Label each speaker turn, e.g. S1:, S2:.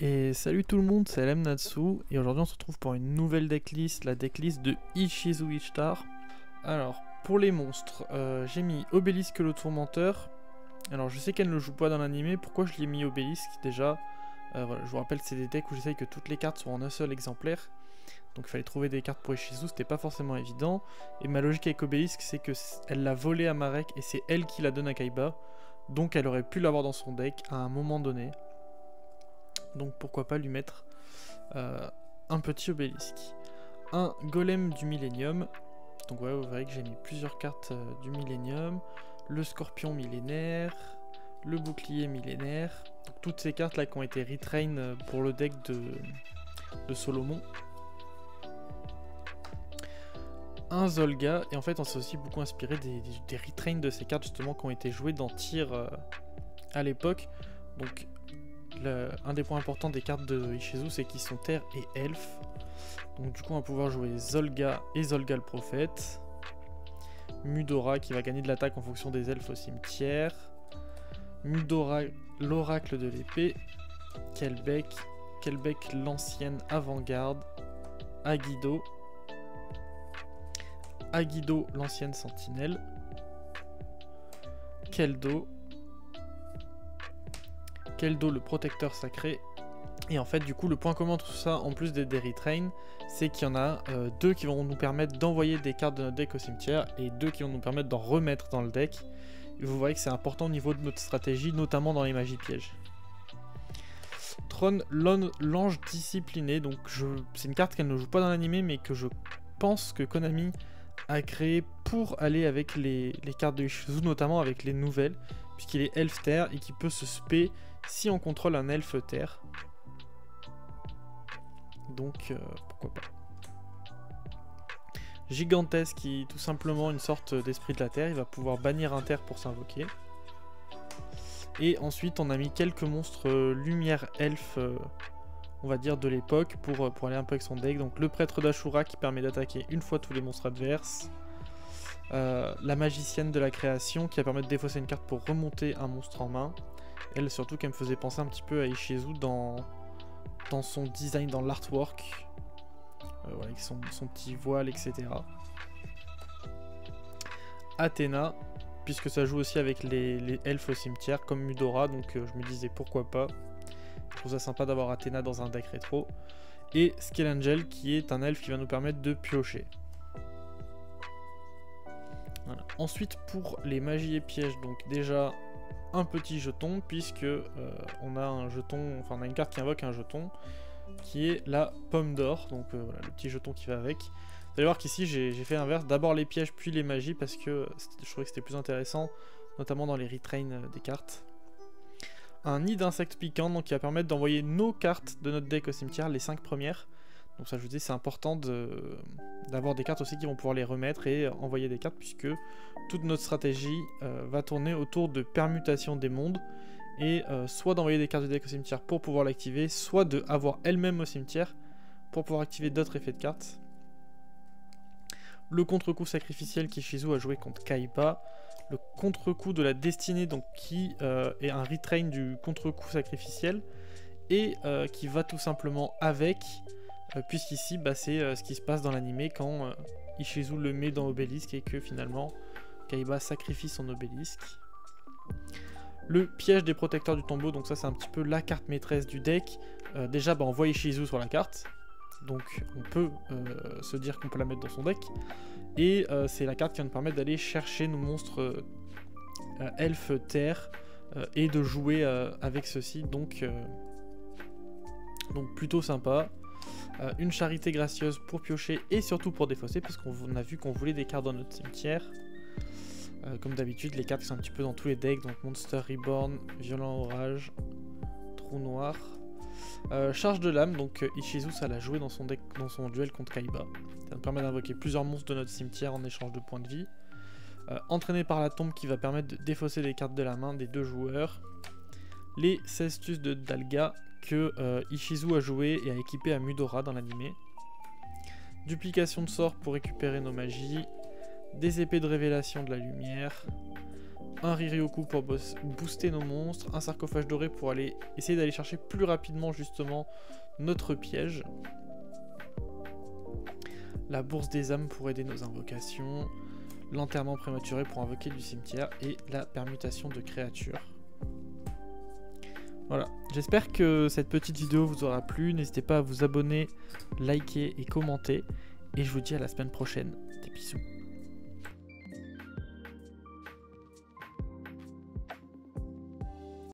S1: Et salut tout le monde, c'est Lemnatsu et aujourd'hui on se retrouve pour une nouvelle decklist, la decklist de Ishizu Ishtar. Alors pour les monstres, j'ai mis Obélisque le Tourmenteur. Alors je sais qu'elle ne joue pas dans l'animé, pourquoi je l'ai mis Obélisque déjà voilà, je vous rappelle c'est des decks où j'essaye que toutes les cartes soient en un seul exemplaire. Donc il fallait trouver des cartes pour Ishizu, c'était pas forcément évident. Et ma logique avec Obélisque c'est que elle l'a volé à Marek et c'est elle qui la donne à Kaiba. Donc elle aurait pu l'avoir dans son deck à un moment donné. Donc pourquoi pas lui mettre un petit obélisque. Un golem du millénium. Donc ouais, vous verrez que j'ai mis plusieurs cartes du millénium. Le scorpion millénaire. Le bouclier millénaire. Donc, toutes ces cartes là qui ont été retrain pour le deck de Solomon. Un Zolga. Et en fait on s'est aussi beaucoup inspiré des retrains de ces cartes justement qui ont été jouées dans Tyr à l'époque. Donc un des points importants des cartes de Ishizu, c'est qu'ils sont terre et elfe. Donc du coup on va pouvoir jouer Zolga et Zolga le prophète. Mudora qui va gagner de l'attaque en fonction des elfes au cimetière. Mudora l'oracle de l'épée. Kelbeck l'ancienne avant-garde. Agido l'ancienne sentinelle. Keldo le protecteur sacré. Et en fait du coup le point commun de tout ça en plus des retrains, c'est qu'il y en a deux qui vont nous permettre d'envoyer des cartes de notre deck au cimetière et deux qui vont nous permettre d'en remettre dans le deck. Et vous voyez que c'est important au niveau de notre stratégie, notamment dans les magies pièges. Tron l'ange discipliné, donc c'est une carte qu'elle ne joue pas dans l'animé mais que je pense que Konami a créé pour aller avec les cartes de Ishizu, notamment avec les nouvelles, puisqu'il est elfe terre et qui peut se spé si on contrôle un elfe terre. Donc pourquoi pas. Gigantesque qui est tout simplement une sorte d'esprit de la terre, il va pouvoir bannir un terre pour s'invoquer. Et ensuite on a mis quelques monstres lumière elfe, on va dire de l'époque, pour aller un peu avec son deck. Donc le prêtre d'Ashura qui permet d'attaquer une fois tous les monstres adverses. La magicienne de la création qui va permettre de défausser une carte pour remonter un monstre en main. Elle surtout qu'elle me faisait penser un petit peu à Ishizu dans son design, dans l'artwork, voilà, avec son petit voile, etc. Athéna, puisque ça joue aussi avec les elfes au cimetière, comme Mudora, donc je me disais pourquoi pas. Je trouve ça sympa d'avoir Athéna dans un deck rétro. Et Skelangel, qui est un elfe qui va nous permettre de piocher. Voilà. Ensuite, pour les magies et pièges, donc déjà un petit jeton, puisque on a un jeton, enfin on a une carte qui invoque un jeton, qui est la pomme d'or, donc voilà le petit jeton qui va avec. Vous allez voir qu'ici j'ai fait l'inverse, d'abord les pièges puis les magies, parce que je trouvais que c'était plus intéressant, notamment dans les retrains des cartes. Un nid d'insectes piquants, donc qui va permettre d'envoyer nos cartes de notre deck au cimetière, les 5 premières. Donc ça je vous dis c'est important d'avoir des cartes aussi qui vont pouvoir les remettre et envoyer des cartes, puisque toute notre stratégie va tourner autour de permutation des mondes, et soit d'envoyer des cartes de deck au cimetière pour pouvoir l'activer, soit de avoir elle-même au cimetière pour pouvoir activer d'autres effets de cartes. Le contre-coup sacrificiel qu'Ishizu a joué contre Kaiba. Le contre-coup de la destinée, donc qui est un retrain du contre-coup sacrificiel, et qui va tout simplement avec, puisqu'ici bah, c'est ce qui se passe dans l'animé quand Ishizu le met dans Obélisque et que finalement Kaiba sacrifie son Obélisque. Le piège des protecteurs du tombeau, donc ça c'est un petit peu la carte maîtresse du deck. Déjà bah, on voit Ishizu sur la carte, donc on peut se dire qu'on peut la mettre dans son deck. Et c'est la carte qui va nous permettre d'aller chercher nos monstres elfes terre et de jouer avec ceux-ci, donc plutôt sympa. Une charité gracieuse pour piocher et surtout pour défausser, parce qu'on a vu qu'on voulait des cartes dans notre cimetière. Comme d'habitude, les cartes qui sont un petit peu dans tous les decks, donc Monster Reborn, Violent Orage, Trou Noir. Charge de l'âme, donc Ishizu ça l'a joué dans son deck, dans son duel contre Kaiba. Ça nous permet d'invoquer plusieurs monstres de notre cimetière en échange de points de vie. Entraîné par la tombe qui va permettre de défausser les cartes de la main des deux joueurs. Les Cestus de Dalga que Ishizu a joué et a équipé à Mudora dans l'animé. Duplication de sorts pour récupérer nos magies. Des épées de révélation de la lumière. un Ririoku pour booster nos monstres, un sarcophage doré pour aller essayer d'aller chercher plus rapidement justement notre piège. La bourse des âmes pour aider nos invocations, l'enterrement prématuré pour invoquer du cimetière et la permutation de créatures. Voilà, j'espère que cette petite vidéo vous aura plu, n'hésitez pas à vous abonner, liker et commenter, et je vous dis à la semaine prochaine. Des bisous.